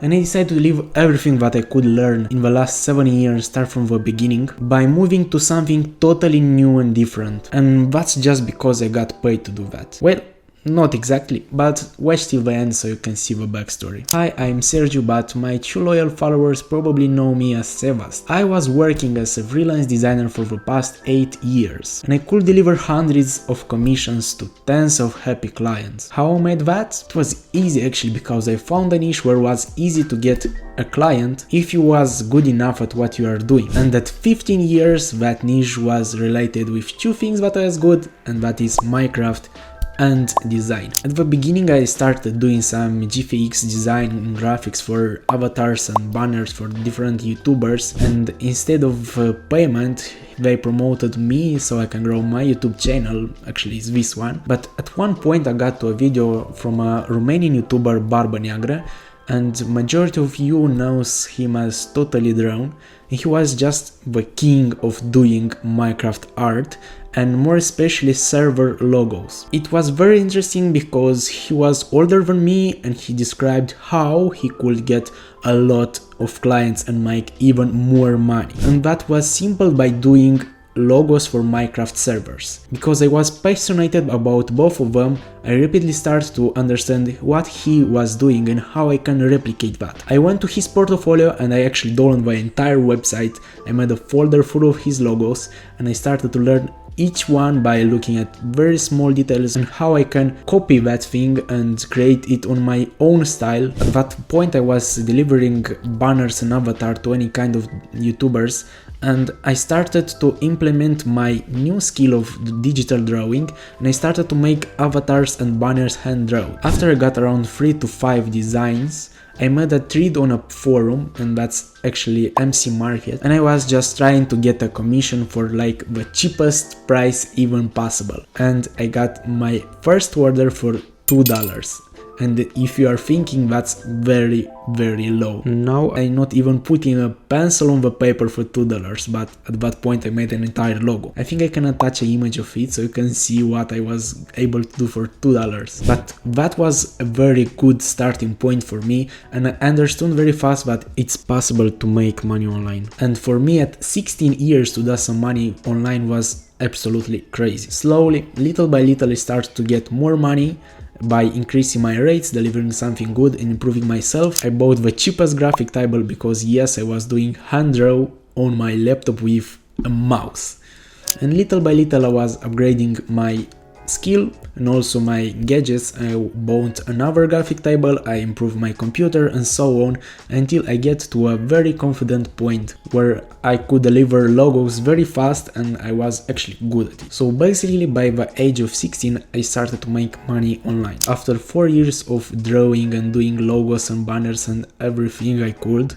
and I decided to leave everything that I could learn in the last 7 years, start from the beginning, by moving to something totally new and different. And that's just because I got paid to do that. Well, not exactly, but watch till the end so you can see the backstory. Hi, I'm Sergio, but my true loyal followers probably know me as Sebast. I was working as a freelance designer for the past 8 years, and I could deliver hundreds of commissions to tens of happy clients. How I made that? It was easy actually, because I found a niche where it was easy to get a client if you was good enough at what you are doing. And at 15 years that niche was related with two things that I was good, and that is Minecraft and design. At the beginning I started doing some GFX design and graphics for avatars and banners for different YouTubers, and instead of payment they promoted me so I can grow my YouTube channel. Actually it's this one. But at one point I got to a video from a Romanian YouTuber, Barba Neagră, and majority of you knows him as Totally Drawn. He was just the king of doing Minecraft art, and more especially server logos. It was very interesting because he was older than me, and he described how he could get a lot of clients and make even more money. And that was simple by doing logos for Minecraft servers. Because I was passionate about both of them, I rapidly started to understand what he was doing and how I can replicate that. I went to his portfolio and I actually downloaded the entire website. I made a folder full of his logos, and I started to learn each one by looking at very small details and how I can copy that thing and create it on my own style. At that point I was delivering banners and avatar to any kind of YouTubers, and I started to implement my new skill of digital drawing, and I started to make avatars and banners hand drawn. After I got around 3 to 5 designs, I made a thread on a forum, and that's actually MC Market, and I was just trying to get a commission for like the cheapest price even possible, and I got my first order for $2. And if you are thinking that's very low, now I'm not even putting a pencil on the paper for $2, but at that point I made an entire logo. I think I can attach an image of it so you can see what I was able to do for $2. But that was a very good starting point for me, and I understood very fast that it's possible to make money online. And for me at 16 years to do some money online was absolutely crazy. Slowly, little by little, I started to get more money by increasing my rates, delivering something good and improving myself. I bought the cheapest graphic table because yes, I was doing hand draw on my laptop with a mouse. And little by little I was upgrading my skill and also my gadgets. I bought another graphic table, I improved my computer and so on, until I get to a very confident point where I could deliver logos very fast and I was actually good at it. So basically by the age of 16 I started to make money online. After 4 years of drawing and doing logos and banners and everything I could,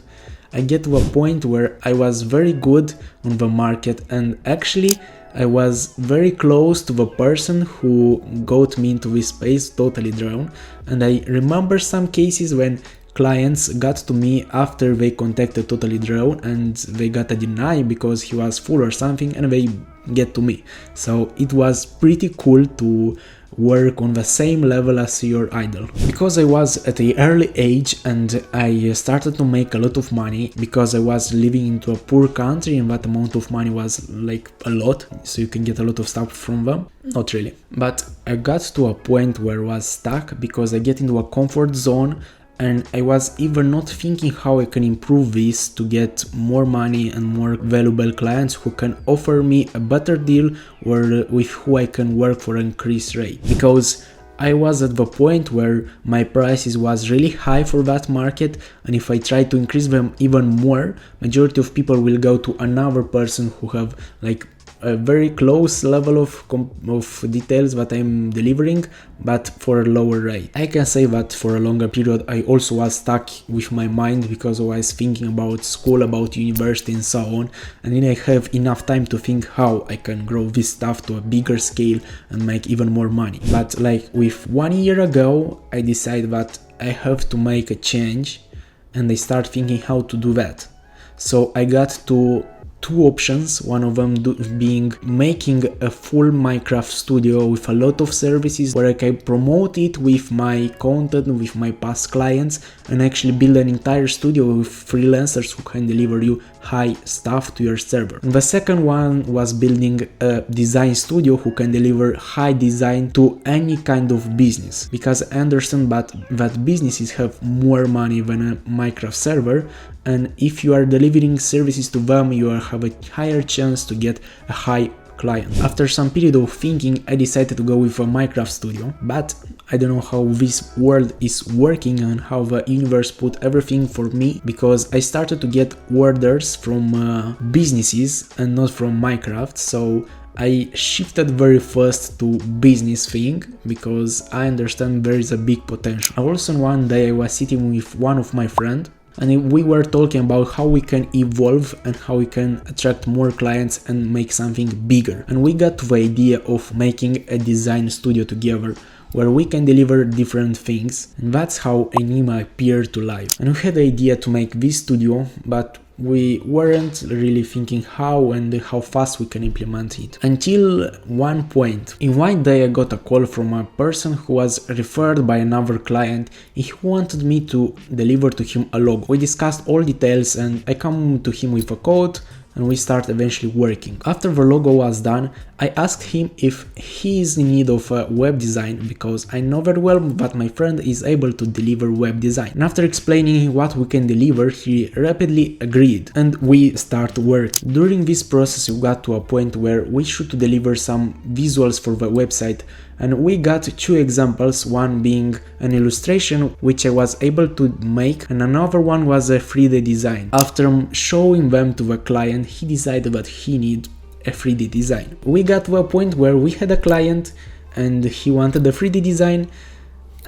I get to a point where I was very good on the market, and actually I was very close to the person who got me into this space, Totally Drawn. And I remember some cases when clients got to me after they contacted Totally Drawn and they got a deny because he was full or something, and they get to me. So it was pretty cool to work on the same level as your idol. Because I was at an early age and I started to make a lot of money, because I was living into a poor country and that amount of money was like a lot, so you can get a lot of stuff from them. Not really. But I got to a point where I was stuck because I get into a comfort zone, and I was even not thinking how I can improve this to get more money and more valuable clients who can offer me a better deal or with who I can work for an increased rate. Because I was at the point where my prices was really high for that market, and if I try to increase them even more, majority of people will go to another person who have like a very close level of details that I'm delivering, but for a lower rate. I can say that for a longer period I also was stuck with my mind because I was thinking about school, about university and so on, and then I have enough time to think how I can grow this stuff to a bigger scale and make even more money. But like with 1 year ago I decided that I have to make a change, and I start thinking how to do that. So I got to two options, one of them being making a full Minecraft studio with a lot of services where I can promote it with my content, with my past clients, and actually build an entire studio with freelancers who can deliver you high stuff to your server. And the second one was building a design studio who can deliver high design to any kind of business, because I understand that businesses have more money than a Minecraft server, and if you are delivering services to them, you have a higher chance to get a high client. After some period of thinking, I decided to go with a Minecraft studio, but I don't know how this world is working and how the universe put everything for me, because I started to get orders from businesses and not from Minecraft. So I shifted very fast to business thing because I understand there is a big potential. Also one day I was sitting with one of my friends and we were talking about how we can evolve and how we can attract more clients and make something bigger. And we got to the idea of making a design studio together where we can deliver different things, and that's how Anima appeared to life. And we had the idea to make this studio, but we weren't really thinking how and how fast we can implement it. Until one point, in one day I got a call from a person who was referred by another client. He wanted me to deliver to him a logo. We discussed all details and I come to him with a code and we start eventually working. After the logo was done, I asked him if he is in need of a web design, because I know very well that my friend is able to deliver web design. And after explaining what we can deliver, he rapidly agreed and we start work. During this process we got to a point where we should deliver some visuals for the website, and we got two examples, one being an illustration which I was able to make, and another one was a 3D design. After showing them to the client, he decided that he needed a 3D design. We got to a point where we had a client and he wanted a 3D design,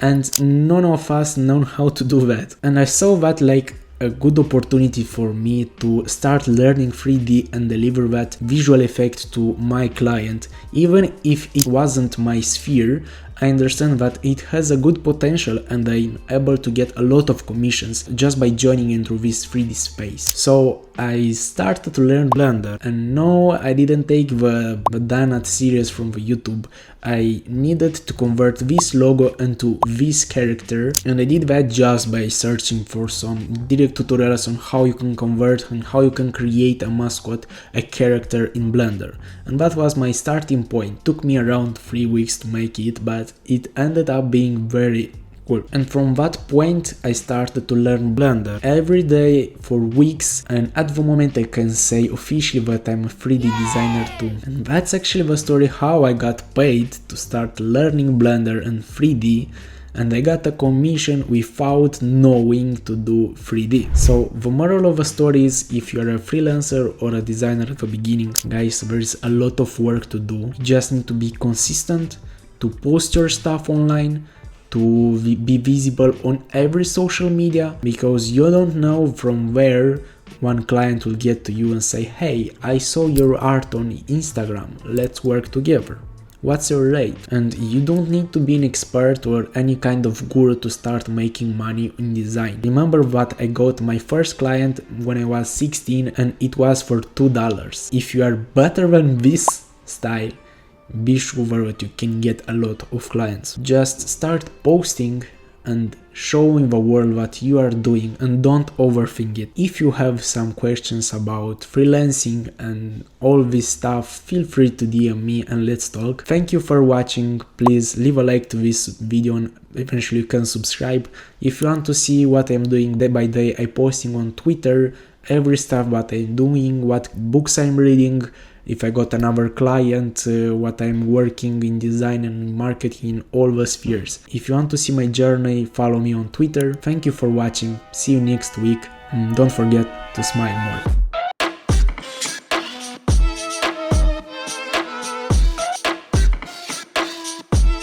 and none of us know how to do that. And I saw that like a good opportunity for me to start learning 3D and deliver that visual effect to my client. Even if it wasn't my sphere, I understand that it has a good potential and I'm able to get a lot of commissions just by joining into this 3D space. So I started to learn Blender, and no, I didn't take the donut series from the YouTube. I needed to convert this logo into this character, and I did that just by searching for some direct tutorials on how you can convert and how you can create a mascot, a character in Blender. And that was my starting point. Took me around 3 weeks to make it, but it ended up being very cool. And from that point I started to learn Blender every day for weeks, and at the moment I can say officially that I'm a 3D designer too. And that's actually the story how I got paid to start learning Blender and 3D, and I got a commission without knowing to do 3D. So the moral of the story is, if you're a freelancer or a designer at the beginning, guys, there is a lot of work to do. You just need to be consistent, to post your stuff online, to be visible on every social media, because you don't know from where one client will get to you and say, hey, I saw your art on Instagram, let's work together. What's your rate? And you don't need to be an expert or any kind of guru to start making money in design. Remember that I got my first client when I was 16 and it was for $2. If you are better than this style, be sure that you can get a lot of clients. Just start posting and showing the world what you are doing, and don't overthink it. If you have some questions about freelancing and all this stuff, feel free to DM me and let's talk. Thank you for watching. Please leave a like to this video and eventually you can subscribe. If you want to see what I'm doing day by day, I'm posting on Twitter every stuff that I'm doing, what books I'm reading, if I got another client, what I'm working in design and marketing in all the spheres. If you want to see my journey, follow me on Twitter. Thank you for watching. See you next week. And don't forget to smile more.